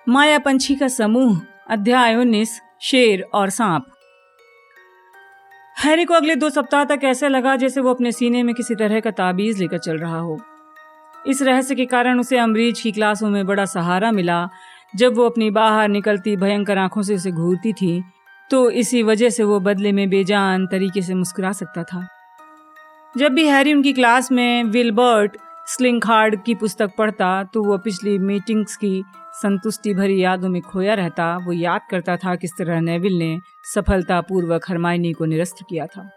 माया पंछी का समूह, अध्याय 19, शेर और सांप। हैरी को अगले 2 सप्ताह तक ऐसा लगा जैसे वो अपने सीने में किसी तरह का ताबीज लेकर चल रहा हो। इस रहस्य के कारण उसे अम्बरीज की क्लासों में बड़ा सहारा मिला। जब वो अपनी बाहर निकलती भयंकर आंखों से उसे घूरती थी तो इसी वजह से वो बदले में बेजान तरीके से मुस्कुरा सकता था। जब भी हैरी उनकी क्लास में विल्बर्ट स्लिंगहार्ड की पुस्तक पढ़ता तो वो पिछली मीटिंग्स की संतुष्टि भरी यादों में खोया रहता। वो याद करता था किस तरह नेविल ने सफलतापूर्वक हरमाइनी को निरस्त किया था,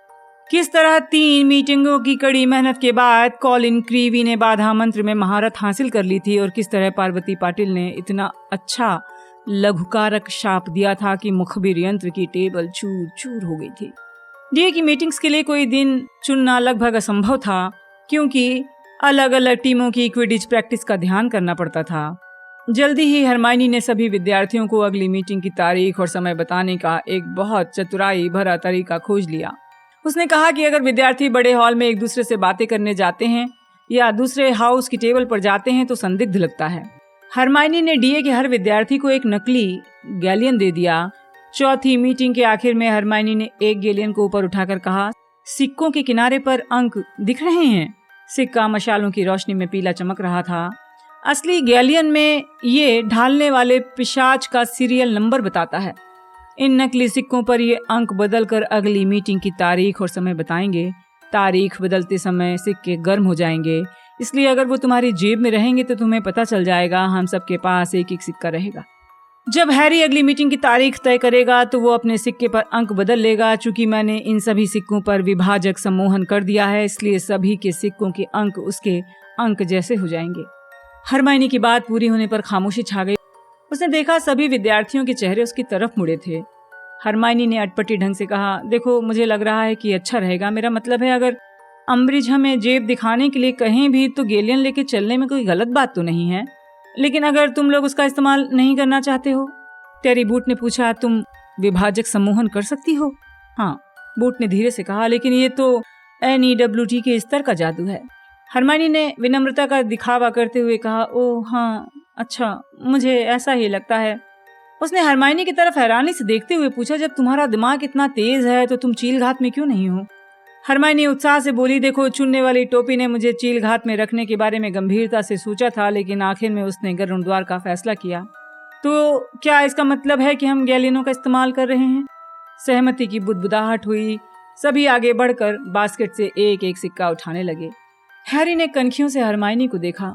किस तरह 3 मीटिंगों की कड़ी मेहनत के बाद कॉलिन क्रीवी ने बाधा मंत्र में महारत हासिल कर ली थी, और किस तरह पार्वती पाटिल ने इतना अच्छा लघुकारक शाप दिया था कि मुखबिर यंत्र की टेबल चूर चूर हो गई थी। डीए की मीटिंग्स के लिए कोई दिन चुनना लगभग असंभव था, क्योंकि अलग अलग टीमों की क्विडिच प्रैक्टिस का ध्यान करना पड़ता था। जल्दी ही हरमाइनी ने सभी विद्यार्थियों को अगली मीटिंग की तारीख और समय बताने का एक बहुत चतुराई भरा तरीका खोज लिया। उसने कहा कि अगर विद्यार्थी बड़े हॉल में एक दूसरे से बातें करने जाते हैं या दूसरे हाउस की टेबल पर जाते हैं तो संदिग्ध लगता है। हरमाइनी ने डीए के हर विद्यार्थी को एक नकली गैलियन दे दिया। चौथी मीटिंग के आखिर में हरमाइनी ने एक गैलियन को ऊपर उठाकर कहा, सिक्कों के किनारे पर अंक दिख रहे हैं। सिक्का मशालों की रोशनी में पीला चमक रहा था। असली गैलियन में ये ढालने वाले पिशाच का सीरियल नंबर बताता है। इन नकली सिक्कों पर ये अंक बदलकर अगली मीटिंग की तारीख और समय बताएंगे। तारीख बदलते समय सिक्के गर्म हो जाएंगे, इसलिए अगर वो तुम्हारी जेब में रहेंगे तो तुम्हें पता चल जाएगा। हम सबके पास एक एक सिक्का रहेगा। जब हैरी अगली मीटिंग की तारीख तय करेगा तो वो अपने सिक्के पर अंक बदल लेगा। चूंकि मैंने इन सभी सिक्कों पर विभाजक सम्मोहन कर दिया है, इसलिए सभी के सिक्कों के अंक उसके अंक जैसे हो जाएंगे। हरमाइनी की बात पूरी होने पर खामोशी छा गई। उसने देखा सभी विद्यार्थियों के चेहरे उसकी तरफ मुड़े थे। हरमाइनी ने अटपटी ढंग से कहा, देखो मुझे लग रहा है कि अच्छा रहेगा। मेरा मतलब है अगर अम्बरिज हमें जेब दिखाने के लिए कहें भी तो गैलियन लेके चलने में कोई गलत बात तो नहीं है, लेकिन अगर तुम लोग उसका इस्तेमाल नहीं करना चाहते हो। टेरी बूट ने पूछा, तुम विभाजक सम्मोहन कर सकती हो? हाँ, बूट ने धीरे से कहा, लेकिन ये तो NEWT के स्तर का जादू है। हरमाइनी ने विनम्रता का दिखावा करते हुए कहा, ओह हाँ, अच्छा, मुझे ऐसा ही लगता है। उसने हरमाइनी की तरफ हैरानी से देखते हुए पूछा, जब तुम्हारा दिमाग इतना तेज है तो तुम चील घात में क्यों नहीं हो? हरमाइनी उत्साह से बोली, देखो चुनने वाली टोपी ने मुझे चील घात में रखने के बारे में गंभीरता से सोचा था, लेकिन आखिर में उसने गरुड़ द्वार का फैसला किया। तो क्या इसका मतलब है कि हम गैलियनों का इस्तेमाल कर रहे हैं? सहमति की बुदबुदाहट हुई। सभी आगे बढ़कर बास्केट से एक एक सिक्का उठाने लगे। हैरी ने कनखियों से हरमाइनी को देखा।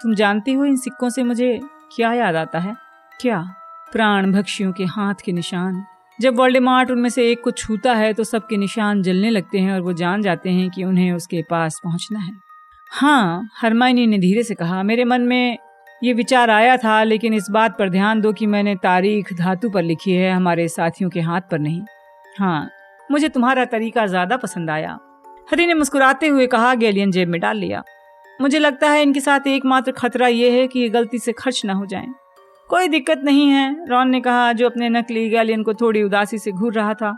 तुम जानती हो इन सिक्कों से मुझे क्या याद आता है? क्या? प्राण भक्षियों के हाथ के निशान। जब वोल्डेमॉर्ट उनमें से एक को छूता है तो सबके निशान जलने लगते हैं और वो जान जाते हैं कि उन्हें उसके पास पहुंचना है। हाँ, हरमाइनी ने धीरे से कहा, मेरे मन में ये विचार आया था, लेकिन इस बात पर ध्यान दो कि मैंने तारीख धातु पर लिखी है, हमारे साथियों के हाथ पर नहीं। हाँ, मुझे तुम्हारा तरीका ज्यादा पसंद आया। हैरी ने मुस्कुराते हुए कहा, गैलियन जेब में डाल लिया। मुझे लगता है इनके साथ एकमात्र खतरा यह है कि ये गलती से खर्च न हो जाएं। कोई दिक्कत नहीं है, रॉन ने कहा, जो अपने नकली गैलियन को थोड़ी उदासी से घूर रहा था।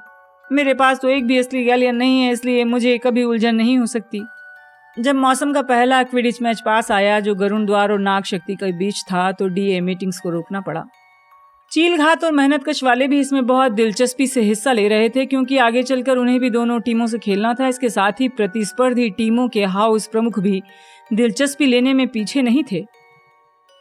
मेरे पास तो एक भी असली गैलियन नहीं है, इसलिए मुझे कभी उलझन नहीं हो सकती। जब मौसम का पहला क्विडिच मैच पास आया जो गरुड़ द्वार और नाग शक्ति के बीच था, तो डीए मीटिंग्स को रोकना पड़ा। चील घात और मेहनतकश वाले भी इसमें बहुत दिलचस्पी से हिस्सा ले रहे थे, क्योंकि आगे चलकर उन्हें भी दोनों टीमों से खेलना था। इसके साथ ही प्रतिस्पर्धी टीमों के हाउस प्रमुख भी दिलचस्पी लेने में पीछे नहीं थे।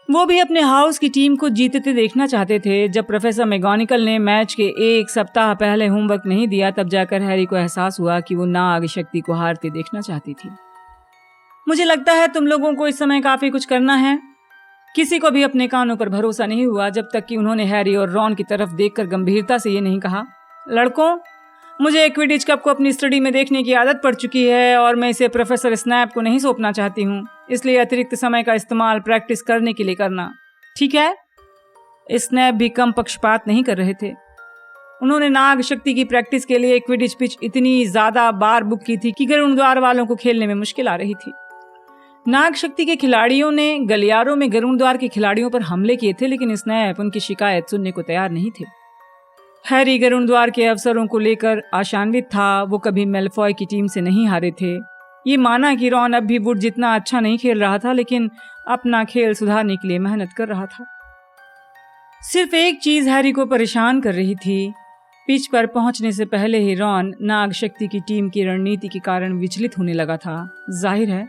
वो भी अपने हाउस की टीम को जीतते देखना चाहते थे। जब प्रोफेसर मैगोनिकल ने मैच के एक सप्ताह पहले होमवर्क नहीं दिया, तब जाकर हैरी को एहसास हुआ कि वो नाग शक्ति को हारते देखना चाहती थी। मुझे लगता है तुम लोगों को इस समय काफी कुछ करना है। किसी को भी अपने कानों पर भरोसा नहीं हुआ जब तक कि उन्होंने हैरी और रॉन की तरफ देखकर गंभीरता से ये नहीं कहा, लड़कों, मुझे क्विडिच कप को अपनी स्टडी में देखने की आदत पड़ चुकी है और मैं इसे प्रोफेसर स्नैप को नहीं सौंपना चाहती हूँ, इसलिए अतिरिक्त समय का इस्तेमाल प्रैक्टिस करने के लिए करना, ठीक है? स्नैप भी कम पक्षपात नहीं कर रहे थे। उन्होंने नाग शक्ति की प्रैक्टिस के लिए क्विडिच पिच इतनी ज्यादा बार बुक की थी कि गरुड़ द्वार वालों को खेलने में मुश्किल आ रही थी। नाग शक्ति के खिलाड़ियों ने गलियारों में गरुड़ द्वार के खिलाड़ियों पर हमले किए थे, लेकिन स्नैप उनकी शिकायत सुनने को तैयार नहीं थे। हैरी गरुड़ द्वार के अवसरों को लेकर आशान्वित था। वो कभी मेलफॉय की टीम से नहीं हारे थे। ये माना कि रॉन अब भी वुड जितना अच्छा नहीं खेल रहा था, लेकिन अपना खेल सुधारने के लिए मेहनत कर रहा था। सिर्फ एक चीज हैरी को परेशान कर रही थी। पिच पर पहुंचने से पहले ही रॉन नाग शक्ति की टीम की रणनीति के कारण विचलित होने लगा था। जाहिर है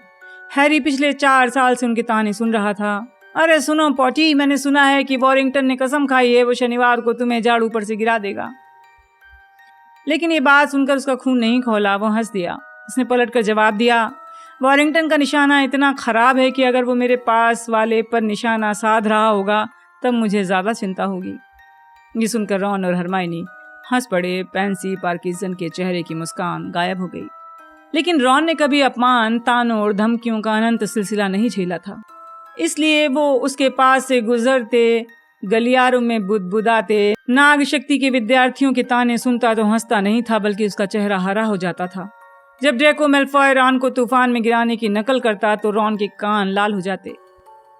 हैरी पिछले 4 साल से उनके ताने सुन रहा था। अरे सुनो पॉटी, मैंने सुना है कि वॉरिंगटन ने कसम खाई है वो शनिवार को तुम्हें झाड़ू पर से गिरा देगा। लेकिन ये बात सुनकर उसका खून नहीं खौला। वो हंस दिया। उसने पलटकर जवाब दिया, वॉरिंगटन का निशाना इतना खराब है कि अगर वो मेरे पास वाले पर निशाना साध रहा होगा तब मुझे ज्यादा चिंता होगी। ये सुनकर रॉन और हरमाइनी हंस पड़े। पैंसी पार्किंसन के चेहरे की मुस्कान गायब हो गई। लेकिन रॉन ने कभी अपमान, तानों और धमकियों का अनंत सिलसिला नहीं झेला था, इसलिए वो उसके पास से गुजरते गलियारों में बुदबुदाते नाग शक्ति के विद्यार्थियों के ताने सुनता तो हंसता नहीं था, बल्कि उसका चेहरा हरा हो जाता था। जब ड्रैको मैल्फॉय रॉन को तूफान में गिराने की नकल करता तो रॉन के कान लाल हो जाते।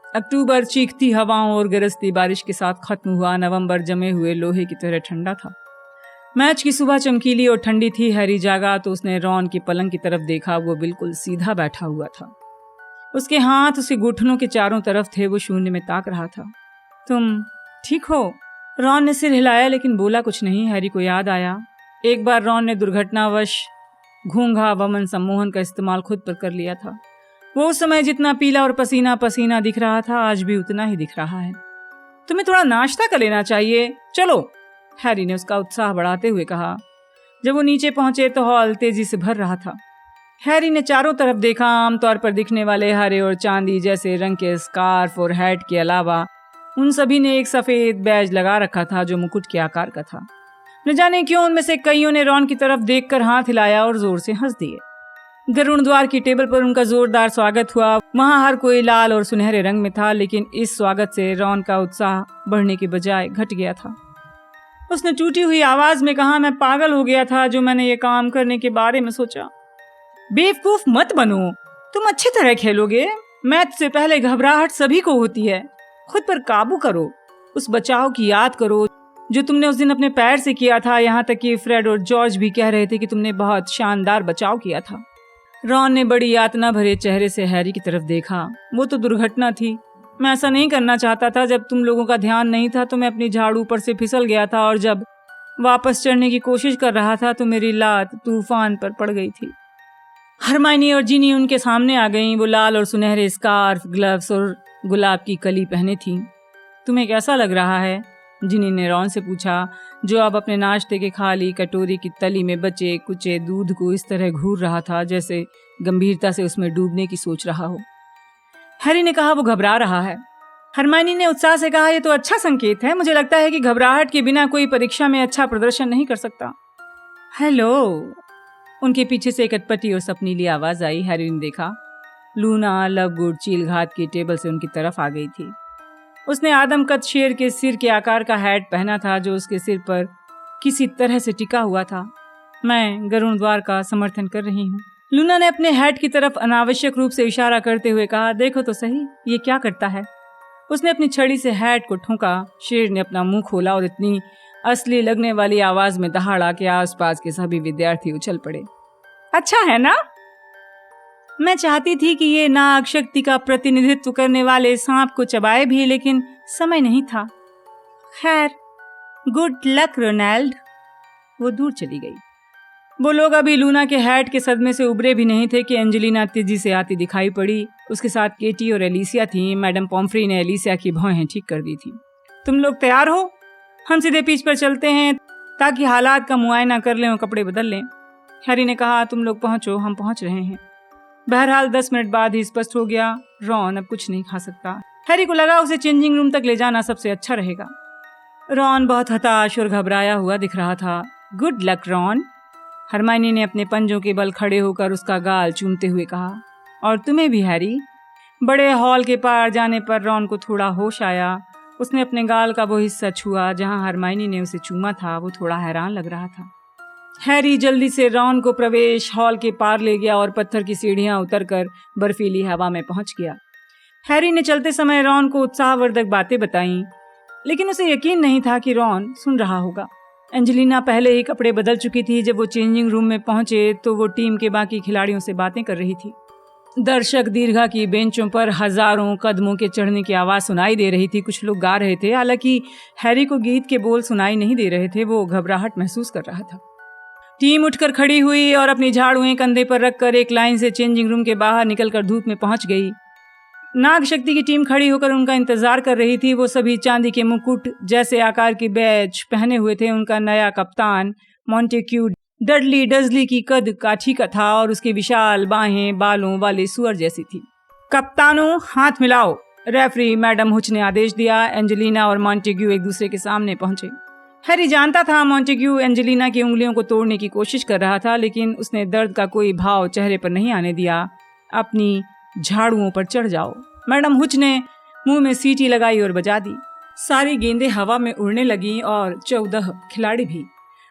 अक्टूबर चीखती हवाओं और गरजती बारिश के साथ खत्म हुआ। नवंबर जमे हुए लोहे की तरह ठंडा था। मैच की सुबह चमकीली और ठंडी थी। हैरी जागा तो उसने रॉन की पलंग की तरफ देखा। वो बिल्कुल सीधा बैठा हुआ था। उसके हाथ उसके घुटनों के चारों तरफ थे। वो शून्य में ताक रहा था। तुम ठीक हो? रॉन ने सिर हिलाया लेकिन बोला कुछ नहीं। हैरी को याद आया एक बार रॉन ने दुर्घटनावश घूंघा वमन सम्मोहन का इस्तेमाल खुद पर कर लिया था। वो उस समय जितना पीला और पसीना पसीना दिख रहा था आज भी उतना ही दिख रहा है। तुम्हें थोड़ा नाश्ता कर लेना चाहिए, चलो, हैरी ने उसका उत्साह बढ़ाते हुए कहा। जब वो नीचे पहुंचे तो हॉल तेजी से भर रहा था। हैरी ने चारों तरफ देखा। आमतौर पर दिखने वाले हरे और चांदी जैसे रंग के स्कार्फ और हैट के अलावा उन सभी ने एक सफेद बैज लगा रखा था जो मुकुट के आकार का था। न जाने क्यों उनमें से कईयों ने रॉन की तरफ देखकर हाथ हिलाया और जोर से हंस दिए। गरुड़ द्वार की टेबल पर उनका जोरदार स्वागत हुआ। वहां हर कोई लाल और सुनहरे रंग में था, लेकिन इस स्वागत से रॉन का उत्साह बढ़ने के बजाय घट गया था। उसने टूटी हुई आवाज में कहा, मैं पागल हो गया था जो मैंने ये काम करने के बारे में सोचा। बेवकूफ मत बनो, तुम अच्छी तरह खेलोगे। मैच से पहले घबराहट सभी को होती है। खुद पर काबू करो। उस बचाव की याद करो जो तुमने उस दिन अपने पैर से किया था। यहाँ तक कि फ्रेड और जॉर्ज भी कह रहे थे कि तुमने बहुत शानदार बचाव किया था। रॉन ने बड़ी यातना भरे चेहरे से हैरी की तरफ देखा। वो तो दुर्घटना थी। मैं ऐसा नहीं करना चाहता था। जब तुम लोगों का ध्यान नहीं था तो मैं अपनी झाड़ू पर से फिसल गया था और जब वापस चढ़ने की कोशिश कर रहा था तो मेरी लात तूफान पर पड़ गई थी। हरमाइनी और जिनी उनके सामने आ गईं। वो लाल और सुनहरे स्कार्फ, ग्लव्स और गुलाब की कली पहने थी। तुम्हें कैसा लग रहा है? जिनी ने रॉन से पूछा, जो अब अपने नाश्ते के खाली कटोरी की तली में बचे कुचे दूध को इस तरह घूर रहा था जैसे गंभीरता से उसमें डूबने की सोच रहा हो। हैरी ने कहा, वो घबरा रहा है। हरमाइनी ने उत्साह से कहा, यह तो अच्छा संकेत है। मुझे लगता है कि घबराहट के बिना कोई परीक्षा में अच्छा प्रदर्शन नहीं कर सकता। हेलो, उनके पीछे से एक अटपटी और सपनीली आवाज आई। हैरी ने देखा लूना लवगुड चील घात की टेबल से उनकी तरफ आ गई थी। उसने आदमकद शेर के सिर के आकार का हैट पहना था जो उसके सिर पर किसी तरह से टिका हुआ था। मैं गरुड़ द्वार का समर्थन कर रही हूँ। लूना ने अपने हैट की तरफ अनावश्यक रूप से इशारा करते हुए कहा, देखो तो सही ये क्या करता है। उसने अपनी छड़ी से हैट को ठोका। शेर ने अपना मुंह खोला और इतनी असली लगने वाली आवाज में दहाड़ा कि आसपास के सभी विद्यार्थी उछल पड़े। अच्छा है ना? मैं चाहती थी कि ये नाग शक्ति का प्रतिनिधित्व करने वाले सांप को चबाए भी, लेकिन समय नहीं था। खैर, गुड लक रोनाल्ड। वो दूर चली गई। वो लोग अभी लूना के हैट के सदमे से उबरे भी नहीं थे कि एंजेलिना तेजी से आती दिखाई पड़ी। उसके साथ केटी और एलिसिया थी। मैडम पॉम्फ्री ने एलिसिया की भौहें ठीक कर दी थी। तुम लोग तैयार हो? हम सीधे पिच पर चलते हैं ताकि हालात का मुआयना कर लें और कपड़े बदल लें। हैरी ने कहा, तुम लोग पहुंचो, हम पहुंच रहे हैं। बहरहाल 10 मिनट बाद ही स्पष्ट हो गया, रॉन अब कुछ नहीं खा सकता। हैरी को लगा उसे चेंजिंग रूम तक ले जाना सबसे अच्छा रहेगा। रॉन बहुत हताश और घबराया हुआ दिख रहा था। गुड लक रॉन, हरमाइनी ने अपने पंजों के बल खड़े होकर उसका गाल चूमते हुए कहा। और तुम्हें भी हैरी। बड़े हॉल के पार जाने पर रॉन को थोड़ा होश आया। उसने अपने गाल का वो हिस्सा छुआ जहां हरमाइनी ने उसे चूमा था। वो थोड़ा हैरान लग रहा था। हैरी जल्दी से रॉन को प्रवेश हॉल के पार ले गया और पत्थर की सीढ़ियां उतरकर बर्फीली हवा में पहुंच गया। हैरी ने चलते समय रॉन को उत्साहवर्धक बातें बताईं, लेकिन उसे यकीन नहीं था कि रॉन सुन रहा होगा। एंजेलिना पहले ही कपड़े बदल चुकी थी। जब वो चेंजिंग रूम में पहुंचे तो वो टीम के बाकी खिलाड़ियों से बातें कर रही थी। दर्शक दीर्घा की बेंचों पर हजारों कदमों के चढ़ने की आवाज सुनाई दे रही थी। कुछ लोग गा रहे थे, हालांकि हैरी को गीत के बोल सुनाई नहीं दे रहे थे। वो घबराहट महसूस कर रहा था। टीम उठकर खड़ी हुई और अपनी झाड़ुएं कंधे पर रखकर एक लाइन से चेंजिंग रूम के बाहर निकलकर धूप में पहुंच गई। नाग शक्ति की टीम खड़ी होकर उनका इंतजार कर रही थी। वो सभी चांदी के मुकुट जैसे आकार की बैच पहने हुए थे। उनका नया कप्तान मॉन्टेक्यू डडली डजली की कद काठी का था और उसकी विशाल बाहें बालों वाले सुअर जैसी थी। कप्तानों, हाथ मिलाओ, रेफरी मैडम हुच ने आदेश दिया। एंजेलिना और मॉन्टेग्यू एक दूसरे के सामने पहुंचे। हैरी जानता था मॉन्टेग्यू एंजेलिना की उंगलियों को तोड़ने की कोशिश कर रहा था, लेकिन उसने दर्द का कोई भाव चेहरे पर नहीं आने दिया। अपनी झाड़ुओं पर चढ़ जाओ, मैडम हुच ने मुंह में सीटी लगाई और बजा दी। सारी गेंदें हवा में उड़ने लगीं और 14 खिलाड़ी भी।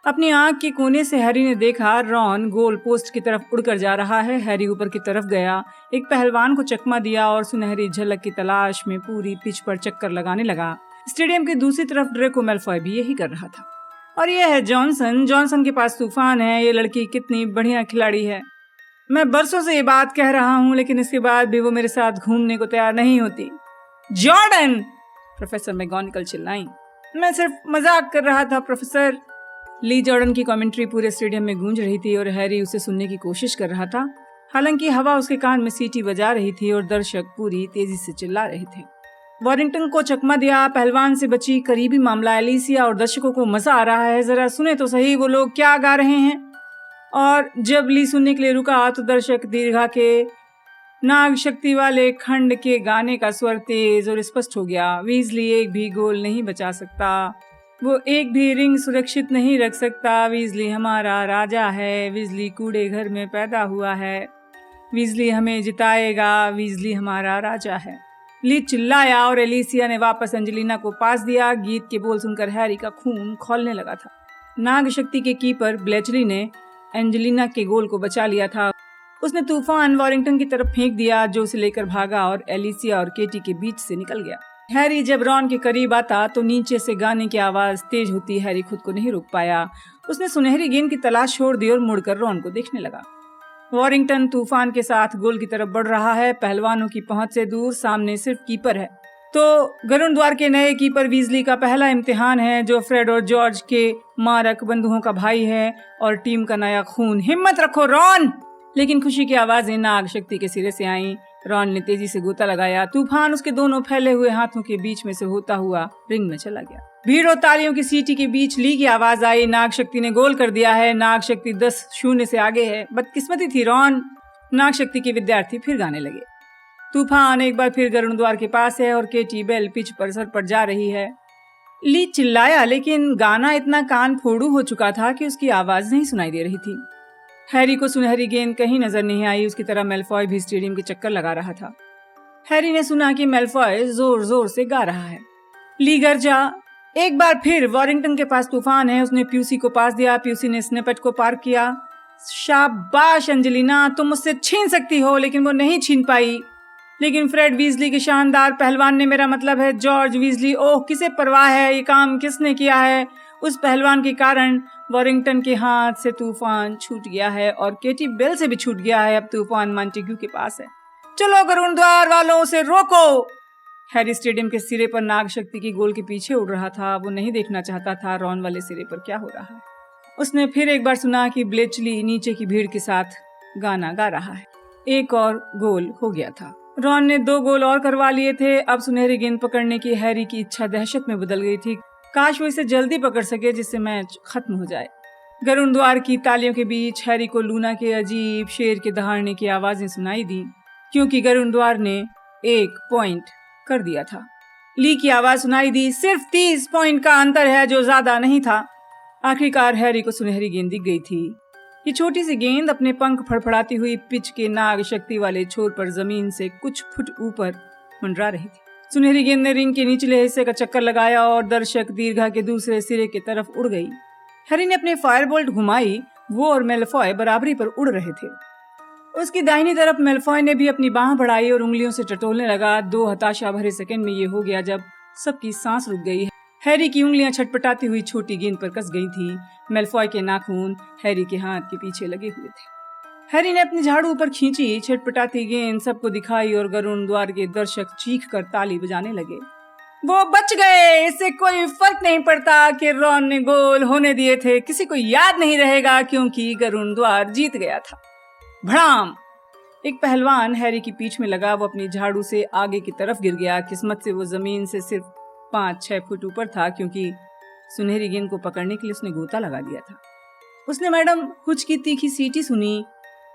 अपनी आंख के कोने से हैरी ने देखा रॉन गोल पोस्ट की तरफ उड़कर जा रहा है। हैरी ऊपर की तरफ गया, एक पहलवान को चकमा दिया और सुनहरी झलक की तलाश में पूरी पिच पर चक्कर लगाने लगा। स्टेडियम की दूसरी तरफ ड्रेको मैल्फॉय भी यही कर रहा था। और यह है जॉनसन के पास तूफान है। ये लड़की कितनी बढ़िया खिलाड़ी है। मैं बरसों से ये बात कह रहा हूँ, लेकिन इसके बाद भी वो मेरे साथ घूमने को तैयार नहीं होती। जॉर्डन, प्रोफेसर मैगोनिकल चिल्लाई। मैं सिर्फ मजाक कर रहा था प्रोफेसर। ली जॉर्डन की कमेंट्री पूरे स्टेडियम में गूंज रही थी और हैरी उसे सुनने की कोशिश कर रहा था। हालांकि हवा उसके कान में सीटी बजा रही थी और दर्शक पूरी तेजी से चिल्ला रहे थे। वॉरिंगटन को चकमा दिया, पहलवान से बची करीबी मामला। एलिसिया और दर्शकों को मजा आ रहा है। जरा सुने तो सही वो लोग क्या गा रहे हैं। और जब ली सुनने के लिए रुका तो दर्शक दीर्घा के नाग शक्ति वाले खंड के गाने का स्वर तेज और स्पष्ट हो गया। वीजली एक भी गोल नहीं बचा सकता, वो एक भी रिंग सुरक्षित नहीं रख सकता। वीजली हमारा राजा है। वीजली कूड़े घर में पैदा हुआ है। वीजली हमें जिताएगा। वीजली हमारा राजा है। ली चिल्लाया और एलिसिया ने वापस एंजेलिना को पास दिया। गीत के बोल सुनकर हैरी का खून खौलने लगा था। नाग शक्ति के कीपर ब्लेचली ने एंजेलिना के गोल को बचा लिया था। उसने तूफान वॉरिंगटन की तरफ फेंक दिया, जो उसे लेकर भागा और एलिसिया और केटी के बीच से निकल गया। हैरी जब रॉन के करीब आता तो नीचे से गाने की आवाज तेज होती। हैरी खुद को नहीं रोक पाया। उसने सुनहरी गेंद की तलाश छोड़ दी और मुड़कर रॉन को देखने लगा। वॉरिंगटन तूफान के साथ गोल की तरफ बढ़ रहा है, पहलवानों की पहुंच से दूर। सामने सिर्फ कीपर है। तो गरुण द्वार के नए कीपर वीजली का पहला इम्तिहान है, जो फ्रेड और जॉर्ज के मारक बंधुओं का भाई है और टीम का नया खून। हिम्मत रखो रॉन। लेकिन खुशी की आवाजें नाग शक्ति के सिरे से आईं। रॉन ने तेजी से गोता लगाया। तूफान उसके दोनों फैले हुए हाथों के बीच में से होता हुआ रिंग में चला गया। भीड़ और तालियों की सीटी के बीच ली की आवाज आई, नाग शक्ति ने गोल कर दिया है। नाग शक्ति 10-0 से आगे है। बदकिस्मती थी रॉन। नाग शक्ति के विद्यार्थी फिर गाने लगे। तूफान एक बार फिर गरुण द्वार के पास है और केटी बेल पिच पर सर पर जा रही है। ली चिल्लाया, लेकिन गाना इतना कान फोड़ू हो चुका था कि उसकी आवाज नहीं सुनाई दे रही थी। हैरी को सुनहरी गेंद कहीं नजर नहीं आई। उसकी तरह मेलफॉय भी स्टेडियम के चक्कर लगा रहा था। हैरी ने सुना कि मेलफॉय जोर जोर से गा रहा है। ली गरजा। एक बार फिर वॉरिंगटन के पास तूफान है। उसने प्यूसी को पास दिया। प्यूसी ने स्निपेट को पार किया। शाबाश एंजेलिना, तुम मुझसे छीन सकती हो, लेकिन वो नहीं छीन पाई। लेकिन फ्रेड वीजली के शानदार पहलवान ने, मेरा मतलब है जॉर्ज वीजली, ओह किसे परवाह है, ये काम किसने किया है। उस पहलवान के कारण वॉरिंगटन के हाथ से तूफान छूट गया है और केटी बेल से भी छूट गया है। अब तूफान मॉन्टेग्यू के पास है। चलो गरुण द्वार वालों, उसे रोको। हैरी स्टेडियम के सिरे पर नाग शक्ति की गोल के पीछे उड़ रहा था। वो नहीं देखना चाहता था रॉन वाले सिरे पर क्या हो रहा है। उसने फिर एक बार सुना कि ब्लेचली नीचे की भीड़ के साथ गाना गा रहा है। एक और गोल हो गया था। रॉन ने 2 गोल और करवा लिए थे। अब सुनहरी गेंद पकड़ने की हैरी की इच्छा दहशत में बदल गई थी। काश वो इसे जल्दी पकड़ सके जिससे मैच खत्म हो जाए। गरुण द्वार की तालियों के बीच हैरी को लूना के अजीब शेर के दहाड़ने की आवाजें सुनाई दी, क्योंकि गरुण द्वार ने 1 पॉइंट कर दिया था। ली की आवाज सुनाई दी, सिर्फ 30 पॉइंट का अंतर है, जो ज्यादा नहीं था। आखिरकार हैरी को सुनहरी गेंद दिख गई थी। ये छोटी सी गेंद अपने पंख फड़फड़ाती हुई पिच के नाग शक्ति वाले छोर पर जमीन से कुछ फुट ऊपर मंडरा रही थी। सुनहरी गेंद ने रिंग के निचले हिस्से का चक्कर लगाया और दर्शक दीर्घा के दूसरे सिरे की तरफ उड़ गई। हैरी ने अपने फायरबोल्ट घुमाई। वो और मेलफॉय बराबरी पर उड़ रहे थे। उसकी दाहिनी तरफ मेलफॉय ने भी अपनी बाह बढ़ाई और उंगलियों से टटोलने लगा। 2 हताशा भरे सेकंड में ये हो गया जब सबकी सांस रुक गई। हैरी की उंगलियां छटपटाती हुई छोटी गेंद पर कस गई थी। मेलफॉय के नाखून हैरी के हाथ के पीछे लगे हुए थे। हैरी ने अपनी झाड़ू ऊपर खींची, छटपटाती गेंद सबको दिखाई और गरुड़ द्वार के दर्शक चीख कर ताली बजाने लगे। वो बच गए, इससे कोई फर्क नहीं पड़ता कि रॉन ने गोल होने दिए थे, किसी को याद नहीं रहेगा क्योंकि गरुड़ द्वार जीत गया था। भड़ाम! एक पहलवान हैरी की पीठ में लगा, वो अपनी झाड़ू से आगे की तरफ गिर गया। किस्मत से वो जमीन से सिर्फ 5-6 फुट ऊपर था, क्योंकि सुनहरी गेंद को पकड़ने के लिए उसने गोता लगा दिया था। उसने मैडम हुच की तीखी सीटी सुनी।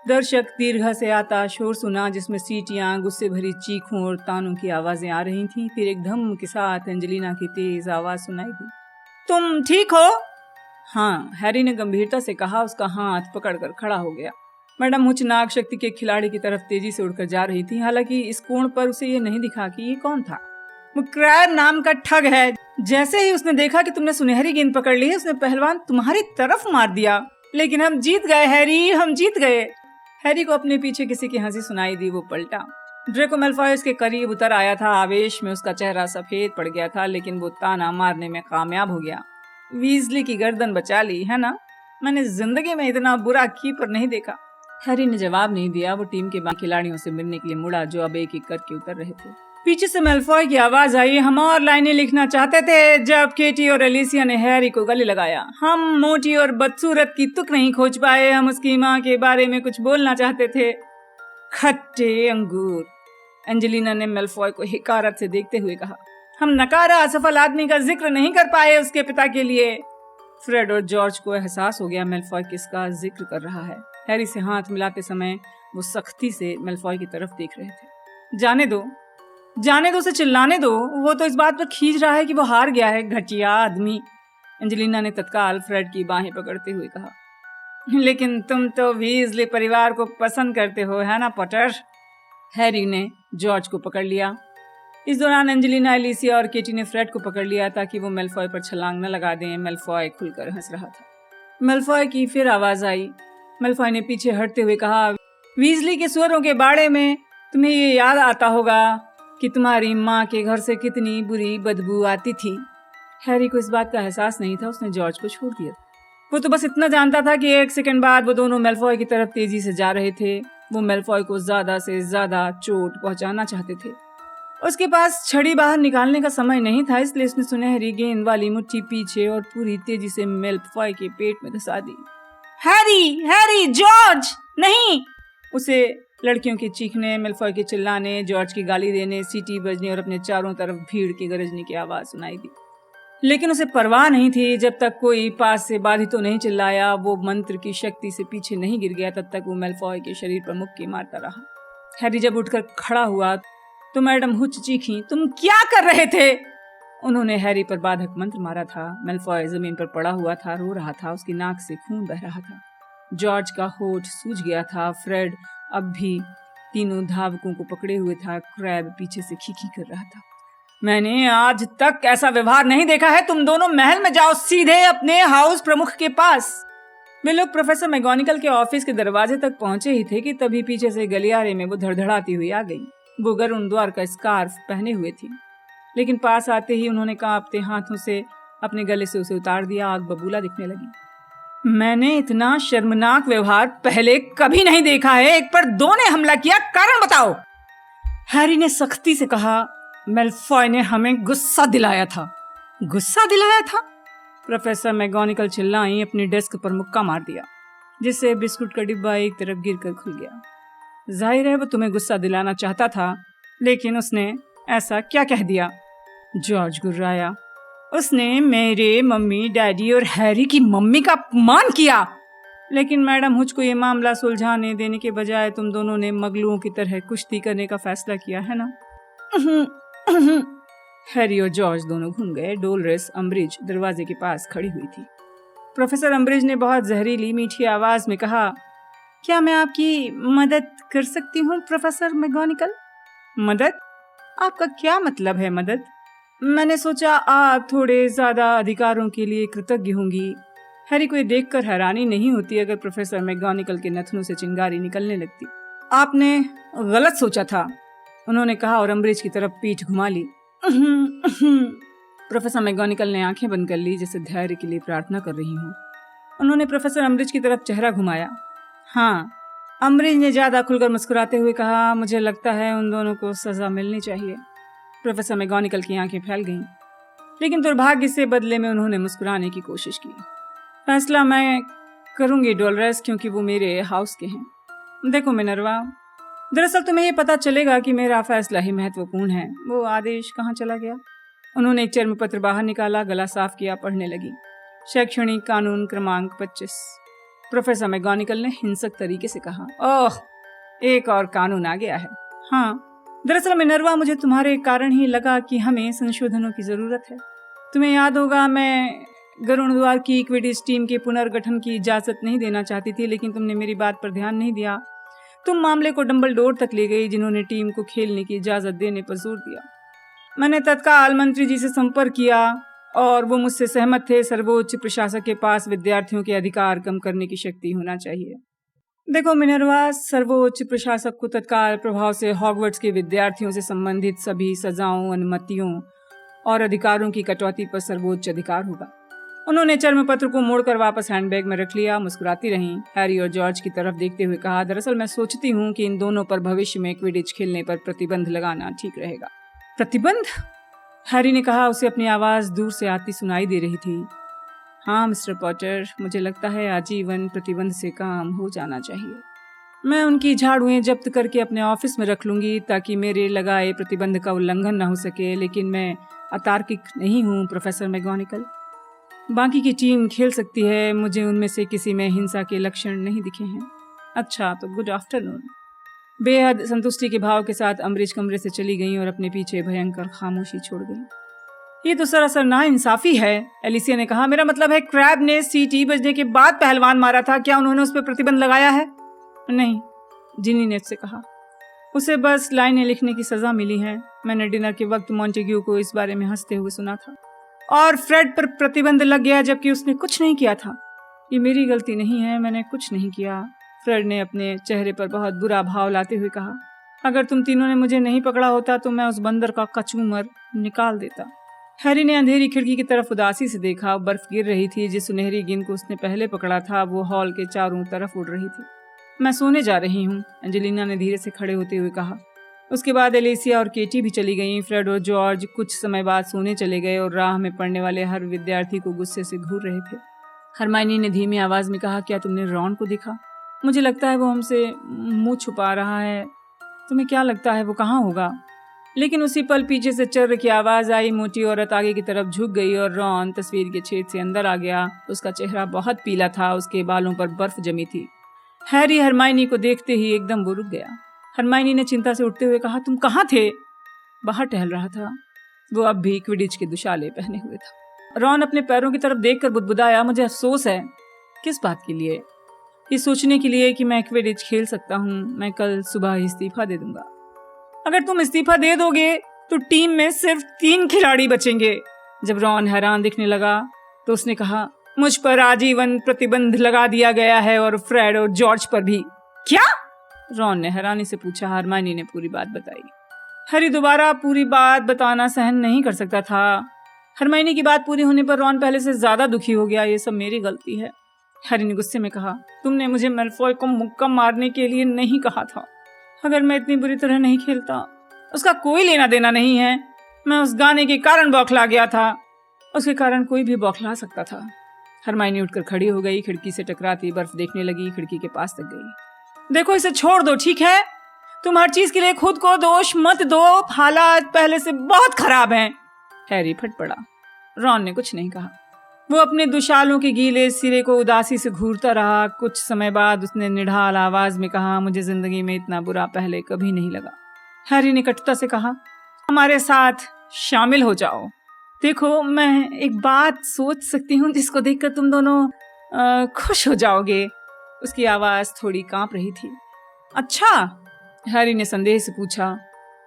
दर्शक दीर्घ से आता शोर सुना, जिसमें सीटियां, गुस्से भरी चीखों और तानों की आवाजें आ रही थीं। फिर एक धम के साथ एंजेलिना की तेज आवाज सुनाई दी। तुम ठीक हो? हाँ, हैरी ने गंभीरता से कहा। उसका हाथ पकड़कर खड़ा हो गया। मैडम हुच नाग शक्ति के खिलाड़ी की तरफ तेजी से उड़कर जा रही थी। हालांकि इस कोण पर उसे ये नहीं दिखा कि ये कौन था। वो क्रैब नाम का ठग है। जैसे ही उसने देखा कि तुमने सुनहरी गेंद पकड़ ली है, उसने पहलवान तुम्हारी तरफ मार दिया। लेकिन हम जीत गए हैरी, हम जीत गए। हैरी को अपने पीछे किसी की हंसी सुनाई दी। वो पलटा। ड्रेको मैल्फॉय उसके करीब उतर आया था। आवेश में उसका चेहरा सफेद पड़ गया था, लेकिन वो ताना मारने में कामयाब हो गया। वीजली की गर्दन बचा ली है ना? मैंने जिंदगी में इतना बुरा कीपर नहीं देखा। हैरी ने जवाब नहीं दिया। वो टीम के बाकी खिलाड़ियों से मिलने के लिए मुड़ा, जो अब एक एक करके उतर रहे थे। पीछे से मैल्फॉय की आवाज आई। हम और लाइनें लिखना चाहते थे जब केटी और एलिसिया ने हैरी को गले लगाया। हम मोटी और बदसूरत की तुक नहीं खोज पाए। हम उसकी माँ के बारे में कुछ बोलना चाहते थे। खट्टे अंगूर। एंजेलिना ने मैल्फॉय को हिकारत से देखते हुए कहा। हम नकारा असफल आदमी का जिक्र नहीं कर पाए उसके पिता के लिए। फ्रेड और जॉर्ज को एहसास हो गया मैल्फॉय किसका जिक्र कर रहा है। हैरी से हाथ मिलाते समय वो सख्ती से मैल्फॉय की तरफ देख रहे थे। जाने दो उसे चिल्लाने दो। वो तो इस बात पर खींच रहा है कि वो हार गया है, घटिया आदमी। एंजेलिना ने तत्काल फ्रेड की बाहें पकड़ते हुए कहा। लेकिन तुम तो वीजली परिवार को पसंद करते हो, है ना पॉटर? हैरी ने जॉर्ज को पकड़ लिया। इस दौरान एंजेलिना, एलिसिया और केटी ने फ्रेड को पकड़ लिया ताकि वो मैल्फॉय पर छलांग न लगा दें। मैल्फॉय खुलकर हंस रहा था। मैल्फॉय की फिर आवाज आई। मैल्फॉय ने पीछे हटते हुए कहा, वीजली के सुअरों के बाड़े में तुम्हें ये याद आता होगा कि तुम्हारी माँ के घर से कितनी बुरी बदबू आती थी। हैरी को इस बात का एहसास नहीं था। उसने जॉर्ज को छोड़ दिया। वो तो बस इतना जानता था कि 1 सेकंड बाद वो दोनों मैल्फॉय की तरफ तेजी से जा रहे थे। वो मैल्फॉय को ज्यादा से ज्यादा चोट पहुंचाना चाहते थे। उसके पास छड़ी बाहर निकालने का समय नहीं था, इसलिए उसने सुनहरी गेंद वाली मुट्ठी पीछे और पूरी तेजी से मैल्फॉय के पेट में धंसा दी। हैरी, जॉर्ज, नहीं! उसे लड़कियों के चीखने, मैल्फॉय के चिल्लाने, जॉर्ज की गाली देने, सीटी बजने और अपने चारों तरफ भीड़ की गरजने की आवाज सुनाई दी। लेकिन उसे परवाह नहीं थी। जब तक कोई पास से बाधित तो नहीं चिल्लाया, वो मंत्र की शक्ति से पीछे नहीं गिर गया, तब तक वो मैल्फॉय के शरीर पर मुक्की मारता रहा। हैरी जब उठकर खड़ा हुआ तो मैडम हुच चीखी, तुम क्या कर रहे थे? उन्होंने हैरी पर बाधक मंत्र मारा था। मैल्फॉय जमीन पर पड़ा हुआ था, रो रहा था। उसकी नाक से खून बह रहा था। जॉर्ज का होठ सूज गया था। फ्रेड अब भी तीनों धावकों को पकड़े हुए था। क्रैब पीछे से खीखी कर रहा था। मैंने आज तक ऐसा व्यवहार नहीं देखा है। तुम दोनों महल में जाओ, सीधे अपने हाउस प्रमुख के पास। वे लोग प्रोफेसर मैगोनिकल के ऑफिस के दरवाजे तक पहुंचे ही थे कि तभी पीछे से गलियारे में वो धड़धड़ाती हुई आ गई। वो गरुड़ द्वार का स्कार्फ पहने हुए थी, लेकिन पास आते ही उन्होंने कांपते हाथों से अपने गले से उसे उतार दिया। आग बबूला दिखने लगी। मैंने इतना शर्मनाक व्यवहार पहले कभी नहीं देखा है। एक पर दो ने हमला किया, कारण बताओ। हैरी ने सख्ती से कहा, मैल्फॉय ने हमें गुस्सा दिलाया था। गुस्सा दिलाया था? प्रोफेसर मैगोनिकल चिल्लाई। अपनी डेस्क पर मुक्का मार दिया, जिससे बिस्कुट का डिब्बा एक तरफ गिरकर खुल गया। जाहिर है वो तुम्हें गुस्सा दिलाना चाहता था, लेकिन उसने ऐसा क्या कह दिया? जॉर्ज गुर्राया। उसने मेरे मम्मी, डैडी और हैरी की मम्मी का अपमान किया। लेकिन मैडम हुच को ये मामला सुलझाने देने के बजाय तुम दोनों ने मगलुओं की तरह कुश्ती करने का फैसला किया है ना? हैरी और जॉर्ज दोनों घूम गए। डोलरेस अम्ब्रिज दरवाजे के पास खड़ी हुई थी। प्रोफेसर अम्ब्रिज ने बहुत जहरीली मीठी आवाज में कहा, क्या मैं आपकी मदद कर सकती हूँ प्रोफेसर मैगोनिकल? मदद? आपका क्या मतलब है मदद? मैंने सोचा आप थोड़े ज्यादा अधिकारों के लिए कृतज्ञ होंगी। हैरी को ये देखकर हैरानी नहीं होती अगर प्रोफेसर मैगोनिकल के नथनों से चिंगारी निकलने लगती। आपने गलत सोचा था, उन्होंने कहा और अम्ब्रिज की तरफ पीठ घुमा ली। प्रोफेसर मैगोनिकल ने आंखें बंद कर ली, जैसे धैर्य के लिए प्रार्थना कर रही हूँ। उन्होंने प्रोफेसर अम्ब्रिज की तरफ चेहरा घुमाया। हाँ, अम्बरीज ने ज्यादा खुलकर मुस्कुराते हुए कहा, मुझे लगता है उन दोनों को सजा मिलनी चाहिए। प्रोफेसर मैगोनिकल की आंखें फैल गईं, लेकिन दुर्भाग्य से बदले में उन्होंने मुस्कुराने की कोशिश की। फैसला मैं करूंगी डोलरेस, क्योंकि वो मेरे हाउस के हैं। देखो मिनर्वा, दरअसल तुम्हें ये पता चलेगा कि मेरा फैसला ही महत्वपूर्ण है। वो आदेश कहाँ चला गया? उन्होंने एक चर्म पत्र बाहर निकाला, गला साफ किया, पढ़ने लगी। शैक्षणिक कानून क्रमांक 25। प्रोफेसर मैगोनिकल ने हिंसक तरीके से कहा, ओह, एक और कानून आ गया है। हाँ, दरअसल मिनर्वा, मुझे तुम्हारे कारण ही लगा कि हमें संशोधनों की जरूरत है। तुम्हें याद होगा, मैं गरुड़द्वार की क्विडिच टीम के पुनर्गठन की इजाजत नहीं देना चाहती थी, लेकिन तुमने मेरी बात पर ध्यान नहीं दिया। तुम मामले को डंबलडोर तक ले गई, जिन्होंने टीम को खेलने की इजाजत देने पर जोर दिया। मैंने तत्काल मंत्री जी से संपर्क किया और वो मुझसे सहमत थे। सर्वोच्च प्रशासक के पास विद्यार्थियों के अधिकार कम करने की शक्ति होना चाहिए। देखो मिनर्वा, सर्वोच्च प्रशासक को तत्काल प्रभाव से हॉगवर्ट्स के विद्यार्थियों से संबंधित सभी सजाओं, अनुमतियों और अधिकारों की कटौती पर सर्वोच्च अधिकार होगा। उन्होंने चर्म पत्र को मोड़कर वापस हैंडबैग में रख लिया। मुस्कुराती रहीं। हैरी और जॉर्ज की तरफ देखते हुए कहा, दरअसल मैं सोचती हूँ कि इन दोनों पर भविष्य में क्विडिच खेलने पर प्रतिबंध लगाना ठीक रहेगा। प्रतिबंध? हैरी ने कहा, उसे अपनी आवाज दूर से आती सुनाई दे रही थी। हाँ मिस्टर पॉटर, मुझे लगता है आजीवन प्रतिबंध से काम हो जाना चाहिए। मैं उनकी झाड़ुएं जब्त करके अपने ऑफिस में रख लूंगी ताकि मेरे लगाए प्रतिबंध का उल्लंघन न हो सके, लेकिन मैं अतार्किक नहीं हूँ प्रोफेसर मैगोनिकल। बाकी की टीम खेल सकती है, मुझे उनमें से किसी में हिंसा के लक्षण नहीं दिखे हैं। अच्छा, तो गुड आफ्टरनून। बेहद संतुष्टि के भाव के साथ अम्बरीज कमरे से चली गई और अपने पीछे भयंकर खामोशी छोड़ गई। ये तो सरासर नाइंसाफी है, एलिसिया ने कहा। मेरा मतलब है, क्रैब ने सीटी बजने के बाद पहलवान मारा था, क्या उन्होंने उस पर प्रतिबंध लगाया है? नहीं, जिनी ने उससे कहा। उसे बस लाइनें लिखने की सजा मिली है। मैंने डिनर के वक्त मॉन्टेग्यू को इस बारे में हंसते हुए सुना था। और फ्रेड पर प्रतिबंध लग गया जबकि उसने कुछ नहीं किया था। ये मेरी गलती नहीं है, मैंने कुछ नहीं किया। फ्रेड ने अपने चेहरे पर बहुत बुरा भाव लाते हुए कहा, अगर तुम तीनों ने मुझे नहीं पकड़ा होता तो मैं उस बंदर का कचूमर निकाल देता। हैरी ने अंधेरी खिड़की की तरफ उदासी से देखा। बर्फ गिर रही थी। जिस सुनहरी गेंद को उसने पहले पकड़ा था वो हॉल के चारों तरफ उड़ रही थी। मैं सोने जा रही हूँ, एंजेलिना ने धीरे से खड़े होते हुए कहा। उसके बाद एलिसिया और केटी भी चली गईं। फ्रेड और जॉर्ज कुछ समय बाद सोने चले गए और राह में पड़ने वाले हर विद्यार्थी को गुस्से से घूर रहे थे। हरमाइनी ने धीमी आवाज में कहा, क्या तुमने रॉन को देखा? मुझे लगता है वो हमसे मुंह छुपा रहा है। तुम्हें क्या लगता है वो कहाँ होगा? लेकिन उसी पल पीछे से चर्र की आवाज आई। मोटी औरत आगे की तरफ झुक गई और रॉन तस्वीर के छेद से अंदर आ गया। उसका चेहरा बहुत पीला था, उसके बालों पर बर्फ जमी थी। हैरी हरमाइनी को देखते ही एकदम वो रुक गया। हरमाइनी ने चिंता से उठते हुए कहा, तुम कहाँ थे? बाहर टहल रहा था। वो अब भी क्विडिच के दुशाले पहने हुए था। रॉन अपने पैरों की तरफ देखकर बुदबुदाया, मुझे अफसोस है। किस बात के लिए? ये सोचने के लिए कि मैं क्विडिच खेल सकता हूँ। मैं कल सुबह इस्तीफा दे दूंगा। अगर तुम इस्तीफा दे दोगे तो टीम में सिर्फ 3 खिलाड़ी बचेंगे। जब रॉन हैरान दिखने लगा तो उसने कहा, मुझ पर आजीवन प्रतिबंध लगा दिया गया है और फ्रेड और जॉर्ज पर भी। क्या? रॉन ने हैरानी से पूछा। हरमाइनी ने पूरी बात बताई। हैरी दोबारा पूरी बात बताना सहन नहीं कर सकता था। हरमाइनी की बात पूरी होने पर रॉन पहले से ज्यादा दुखी हो गया। ये सब मेरी गलती है, हैरी ने गुस्से में कहा। तुमने मुझे मैलफॉय को मुक्का मारने के लिए नहीं कहा था। अगर मैं इतनी बुरी तरह नहीं खेलता, उसका कोई लेना देना नहीं है। मैं उस गाने के कारण बौखला गया था। उसके कारण कोई भी बौखला सकता था। हरमाइनी उठकर खड़ी हो गई। खिड़की से टकराती बर्फ देखने लगी। खिड़की के पास तक गई। देखो, इसे छोड़ दो, ठीक है? तुम हर चीज के लिए खुद को दोष मत दो। हालात पहले से बहुत खराब हैं। हैरी फट पड़ा। रॉन ने कुछ नहीं कहा। वो अपने दुशालों के गीले सिरे को उदासी से घूरता रहा। कुछ समय बाद उसने निढाल आवाज में कहा, मुझे जिंदगी में इतना बुरा पहले कभी नहीं लगा। हैरी ने कटुता से कहा, हमारे साथ शामिल हो जाओ। देखो, मैं एक बात सोच सकती हूँ जिसको देखकर तुम दोनों खुश हो जाओगे। उसकी आवाज थोड़ी कांप रही थी। अच्छा? हैरी ने संदेह से पूछा।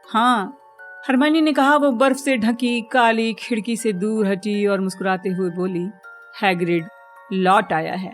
हाँ, हरमाइनी ने कहा। वो बर्फ से ढकी काली खिड़की से दूर हटी और मुस्कुराते हुए बोली, हैग्रिड लौट आया है।